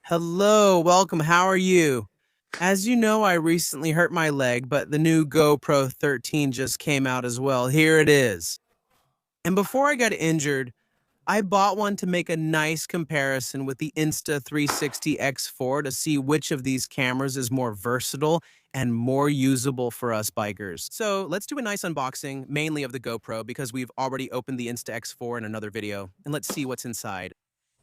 Hello, welcome. How are you? As you know, I recently hurt my leg, but the new GoPro 13 just came out as well. Here it is. And before I got injured, I bought one to make a nice comparison with the Insta360 X4 to see which of these cameras is more versatile and more usable for us bikers. So let's do a nice unboxing, mainly of the GoPro, because we've already opened the Insta X4 in another video, and let's see what's inside.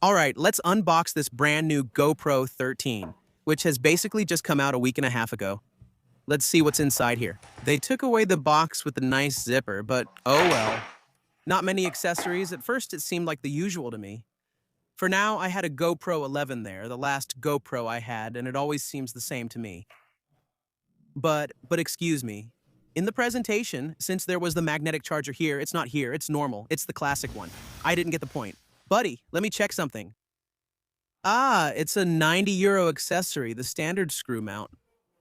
All right, let's unbox this brand new GoPro 13, which has basically just come out a week and a half ago. Let's see what's inside here. They took away the box with the nice zipper, but oh well. Not many accessories. At first, it seemed like the usual to me. For now, I had a GoPro 11 there, the last GoPro I had, and it always seems the same to me. But excuse me. In the presentation, since there was the magnetic charger here, it's not here, it's normal. It's the classic one. I didn't get the point. Buddy, let me check something. Ah, it's a €90 accessory, the standard screw mount.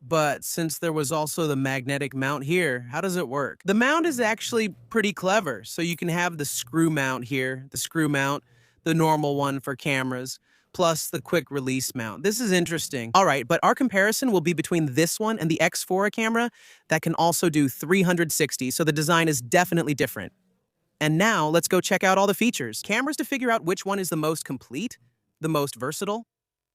But since there was also the magnetic mount here, how does it work? The mount is actually pretty clever. So you can have the screw mount here, the screw mount, the normal one for cameras, plus the quick release mount. This is interesting. All right, but our comparison will be between this one and the X4 camera that can also do 360, so the design is definitely different. And now let's go check out all the features. Cameras to figure out which one is the most complete, the most versatile.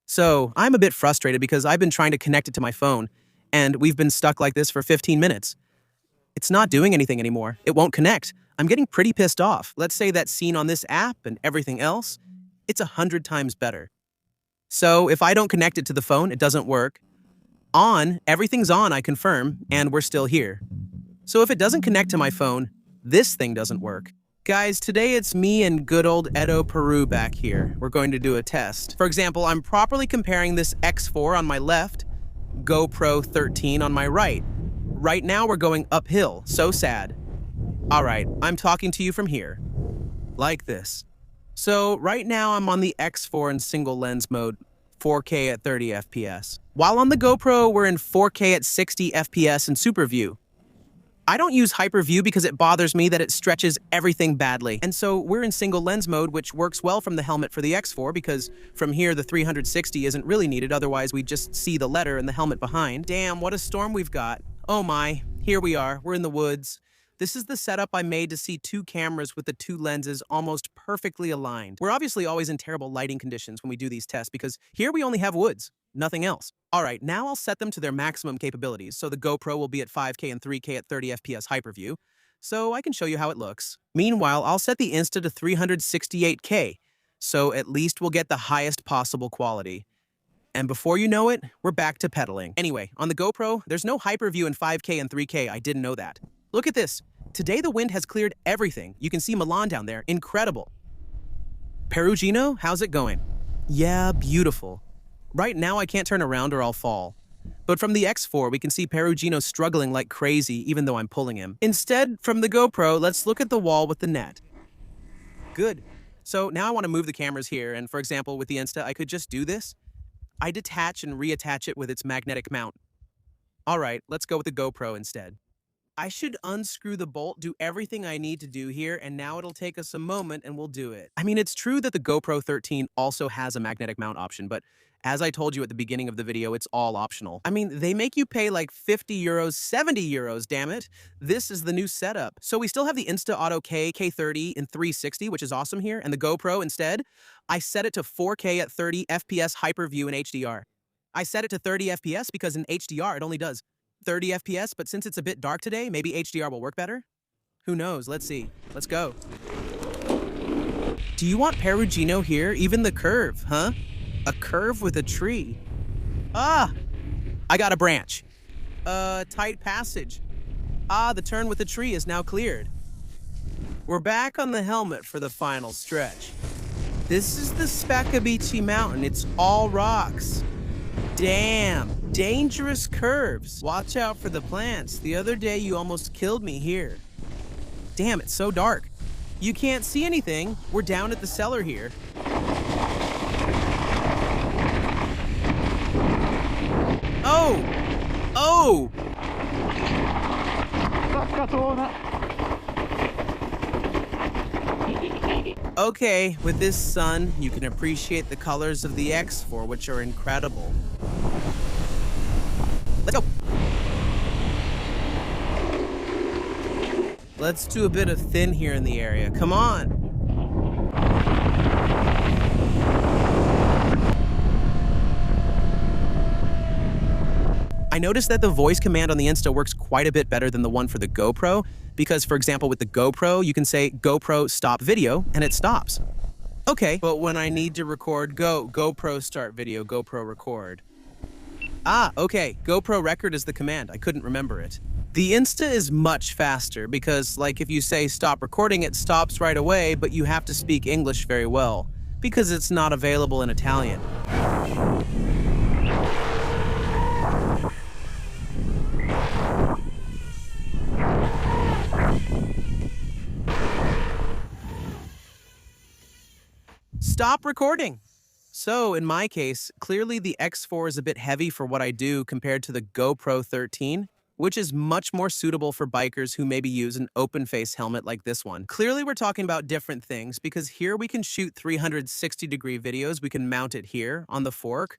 So I'm a bit frustrated because I've been trying to connect it to my phone, and we've been stuck like this for 15 minutes. It's not doing anything anymore. It won't connect. I'm getting pretty pissed off. Let's say that scene on this app and everything else, it's 100 times better. So if I don't connect it to the phone, it doesn't work. On, everything's on, I confirm, and we're still here. So if it doesn't connect to my phone, this thing doesn't work. Guys, today it's me and good old Edo Peru back here. We're going to do a test. For example, I'm properly comparing this X4 on my left, GoPro 13 on my right. Right now we're going uphill, so sad. All right, I'm talking to you from here, like this. So right now I'm on the X4 in single lens mode, 4K at 30 FPS. While on the GoPro, we're in 4K at 60 FPS in super view. I don't use hyperview because it bothers me that it stretches everything badly. And so we're in single lens mode, which works well from the helmet for the X4 because from here the 360 isn't really needed, otherwise we just see the letter and the helmet behind. Damn, what a storm we've got. Oh my, here we are, we're in the woods. This is the setup I made to see two cameras with the two lenses almost perfectly aligned. We're obviously always in terrible lighting conditions when we do these tests because here we only have woods, nothing else. All right, now I'll set them to their maximum capabilities, so the GoPro will be at 5K and 3K at 30 FPS hyperview, so I can show you how it looks. Meanwhile, I'll set the Insta to 368K, so at least we'll get the highest possible quality. And before you know it, we're back to pedaling. Anyway, on the GoPro, there's no hyperview in 5K and 3K, I didn't know that. Look at this. Today the wind has cleared everything. You can see Milan down there, incredible. Perugino, how's it going? Yeah, beautiful. Right now I can't turn around or I'll fall. But from the X4, we can see Perugino struggling like crazy even though I'm pulling him. Instead, from the GoPro, let's look at the wall with the net. Good. So now I want to move the cameras here, and for example, with the Insta, I could just do this. I detach and reattach it with its magnetic mount. All right, let's go with the GoPro instead. I should unscrew the bolt, do everything I need to do here, and now it'll take us a moment and we'll do it. I mean, it's true that the GoPro 13 also has a magnetic mount option, but as I told you at the beginning of the video, it's all optional. I mean, they make you pay like €50, €70, damn it. This is the new setup. So we still have the Insta Auto K, K30 in 360, which is awesome here, and the GoPro instead, I set it to 4K at 30 FPS hyperview in HDR. I set it to 30 FPS because in HDR it only does 30 FPS, but since it's a bit dark today, maybe HDR will work better? Who knows? Let's see. Let's go. Do you want Perugino here? Even the curve, huh? A curve with a tree. Ah! I got a branch. Tight passage. Ah, the turn with the tree is now cleared. We're back on the helmet for the final stretch. This is the Spakabici Mountain. It's all rocks. Damn, dangerous curves. Watch out for the plants. The other day you almost killed me here. Damn, it's so dark. You can't see anything. We're down at the cellar here. Oh! Oh! Okay, with this sun, you can appreciate the colors of the X4, which are incredible. Let's go! Let's do a bit of thin here in the area. Come on! I noticed that the voice command on the Insta works quite a bit better than the one for the GoPro, because for example with the GoPro, you can say GoPro stop video and it stops. Okay, but when I need to record, GoPro start video, GoPro record. Ah, okay, GoPro record is the command, I couldn't remember it. The Insta is much faster because like if you say stop recording, it stops right away, but you have to speak English very well because it's not available in Italian. Stop recording. So in my case, clearly the X4 is a bit heavy for what I do compared to the GoPro 13, which is much more suitable for bikers who maybe use an open face helmet like this one. Clearly we're talking about different things because here we can shoot 360-degree videos. We can mount it here on the fork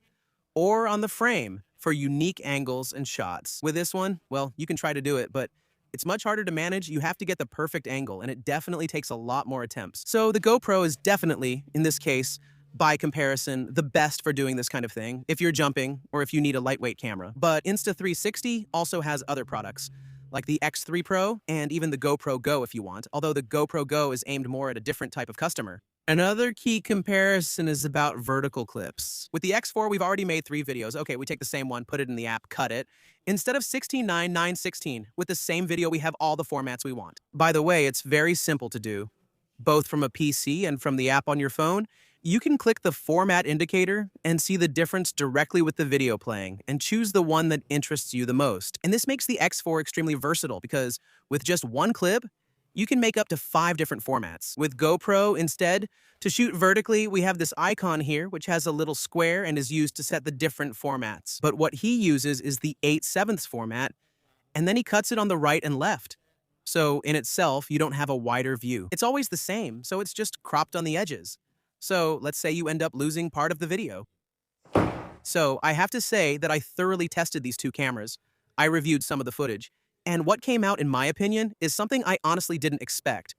or on the frame for unique angles and shots. With this one, well, you can try to do it, but it's much harder to manage. You have to get the perfect angle, and it definitely takes a lot more attempts. So the GoPro is definitely, in this case, by comparison, the best for doing this kind of thing, if you're jumping or if you need a lightweight camera. But Insta360 also has other products, like the X3 Pro and even the GoPro Go if you want, although the GoPro Go is aimed more at a different type of customer. Another key comparison is about vertical clips. With the X4, we've already made 3 videos. Okay, we take the same one, put it in the app, cut it. Instead of 16:9, 9:16, with the same video, we have all the formats we want. By the way, it's very simple to do. Both from a PC and from the app on your phone, you can click the format indicator and see the difference directly with the video playing and choose the one that interests you the most. And this makes the X4 extremely versatile because with just one clip, you can make up to 5 different formats. With GoPro, instead, to shoot vertically, we have this icon here, which has a little square and is used to set the different formats. But what he uses is the 8/7 format, and then he cuts it on the right and left. So in itself, you don't have a wider view. It's always the same, so it's just cropped on the edges. So let's say you end up losing part of the video. So I have to say that I thoroughly tested these 2 cameras. I reviewed some of the footage. And what came out, in my opinion, is something I honestly didn't expect.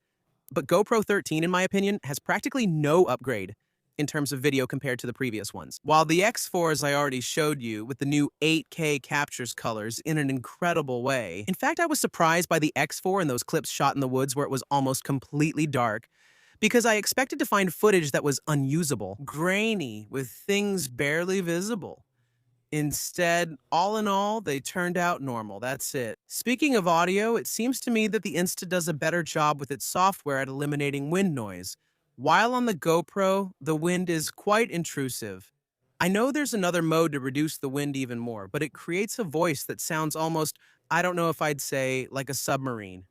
But GoPro 13, in my opinion, has practically no upgrade in terms of video compared to the previous ones. While the X4, as I already showed you, with the new 8K captures colors in an incredible way. In fact, I was surprised by the X4 and those clips shot in the woods where it was almost completely dark, because I expected to find footage that was unusable, grainy, with things barely visible. Instead, all in all, they turned out normal. That's it. Speaking of audio, it seems to me that the Insta does a better job with its software at eliminating wind noise. While on the GoPro, the wind is quite intrusive. I know there's another mode to reduce the wind even more, but it creates a voice that sounds almost, I don't know if I'd say, like a submarine.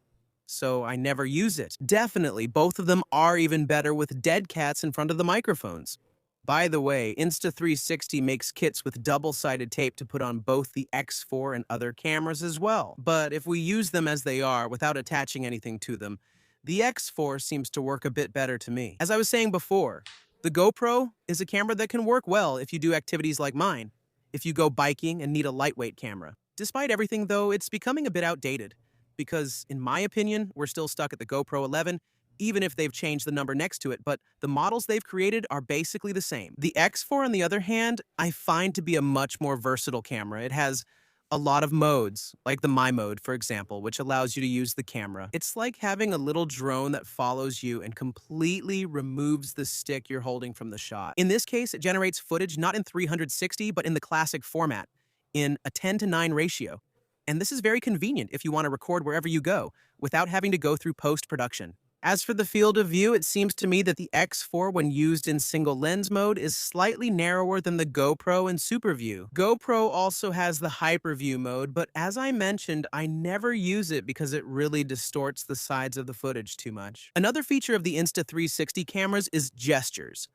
So I never use it. Definitely, both of them are even better with dead cats in front of the microphones. By the way, Insta360 makes kits with double-sided tape to put on both the X4 and other cameras as well. But if we use them as they are, without attaching anything to them, the X4 seems to work a bit better to me. As I was saying before, the GoPro is a camera that can work well if you do activities like mine, if you go biking and need a lightweight camera. Despite everything, though, it's becoming a bit outdated, because in my opinion, we're still stuck at the GoPro 11, even if they've changed the number next to it, but the models they've created are basically the same. The X4, on the other hand, I find to be a much more versatile camera. It has a lot of modes, like the My mode, for example, which allows you to use the camera. It's like having a little drone that follows you and completely removes the stick you're holding from the shot. In this case, it generates footage not in 360, but in the classic format, in a 10:9 ratio. And this is very convenient if you want to record wherever you go, without having to go through post-production. As for the field of view, it seems to me that the X4, when used in single lens mode, is slightly narrower than the GoPro in Super View. GoPro also has the Hyperview mode, but as I mentioned, I never use it because it really distorts the sides of the footage too much. Another feature of the Insta360 cameras is gestures,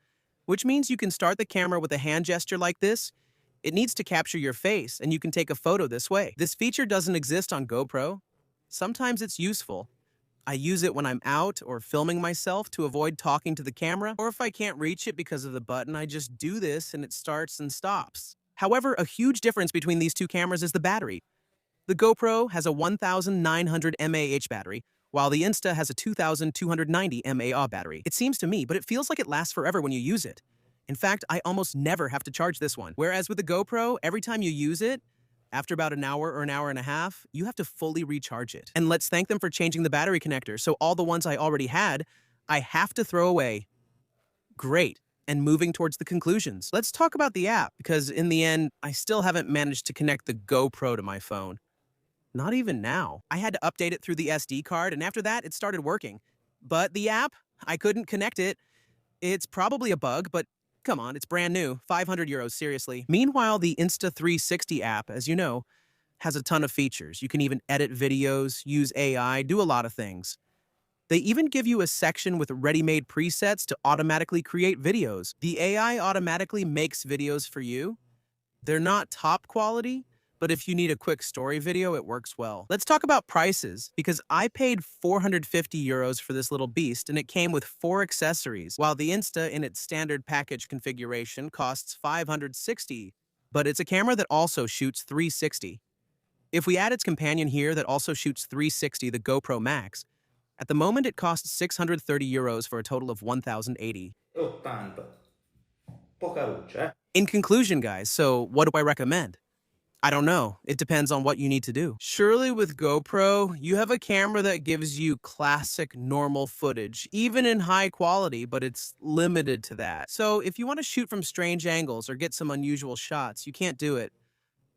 which means you can start the camera with a hand gesture like this. It needs to capture your face, and you can take a photo this way. This feature doesn't exist on GoPro. Sometimes it's useful, I use it when I'm out or filming myself to avoid talking to the camera, or if I can't reach it because of the button, I just do this and it starts and stops. However, a huge difference between these two cameras is the battery. The GoPro has a 1900 mAh battery, while the Insta has a 2290 mAh battery. It seems to me, but it feels like it lasts forever when you use it. In fact, I almost never have to charge this one. Whereas with the GoPro, every time you use it, after about an hour or an hour and a half, you have to fully recharge it. And let's thank them for changing the battery connector, so all the ones I already had, I have to throw away. Great. And moving towards the conclusions. Let's talk about the app, because in the end, I still haven't managed to connect the GoPro to my phone. Not even now. I had to update it through the SD card, and after that, it started working. But the app, I couldn't connect it. It's probably a bug, but come on, it's brand new. 500 euros, seriously. Meanwhile, the Insta360 app, as you know, has a ton of features. You can even edit videos, use AI, do a lot of things. They even give you a section with ready-made presets to automatically create videos. The AI automatically makes videos for you. They're not top quality, but if you need a quick story video, it works well. Let's talk about prices, because I paid 450 euros for this little beast, and it came with 4 accessories, while the Insta in its standard package configuration costs 560, but it's a camera that also shoots 360. If we add its companion here that also shoots 360, the GoPro Max, at the moment it costs 630 euros for a total of 1,080. 80. Poca luce, eh? In conclusion, guys, so what do I recommend? I don't know. It depends on what you need to do. Surely with GoPro, you have a camera that gives you classic normal footage, even in high quality, but it's limited to that. So if you want to shoot from strange angles or get some unusual shots, you can't do it.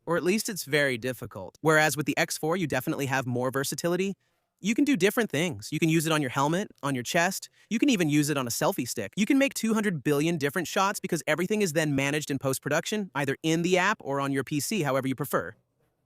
Or at least it's very difficult. Whereas with the X4, you definitely have more versatility. You can do different things. You can use it on your helmet, on your chest. You can even use it on a selfie stick. You can make 200 billion different shots because everything is then managed in post-production, either in the app or on your PC, however you prefer.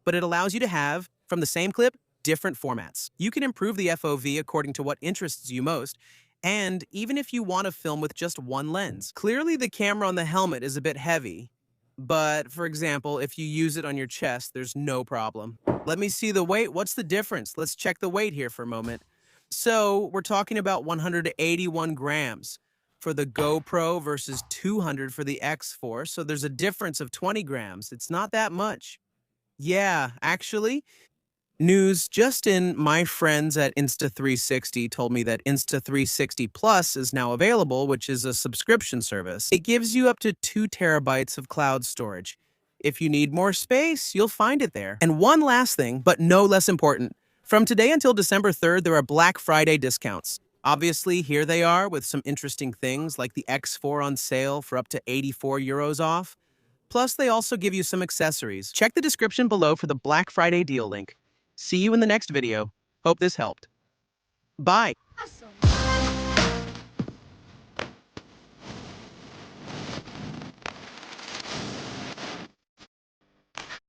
But it allows you to have, from the same clip, different formats. You can improve the FOV according to what interests you most, and even if you want to film with just one lens. Clearly the camera on the helmet is a bit heavy, but for example, if you use it on your chest, there's no problem. Let me see the weight. What's the difference? Let's check the weight here for a moment. So we're talking about 181 grams for the GoPro versus 200 for the X4. So there's a difference of 20 grams. It's not that much. Yeah, actually, news just in, my friends at Insta360 told me that Insta360 Plus is now available, which is a subscription service. It gives you up to 2 terabytes of cloud storage. If you need more space, you'll find it there. And one last thing, but no less important. From today until December 3rd, there are Black Friday discounts. Obviously, here they are with some interesting things like the X4 on sale for up to 84 euros off. Plus, they also give you some accessories. Check the description below for the Black Friday deal link. See you in the next video. Hope this helped. Bye.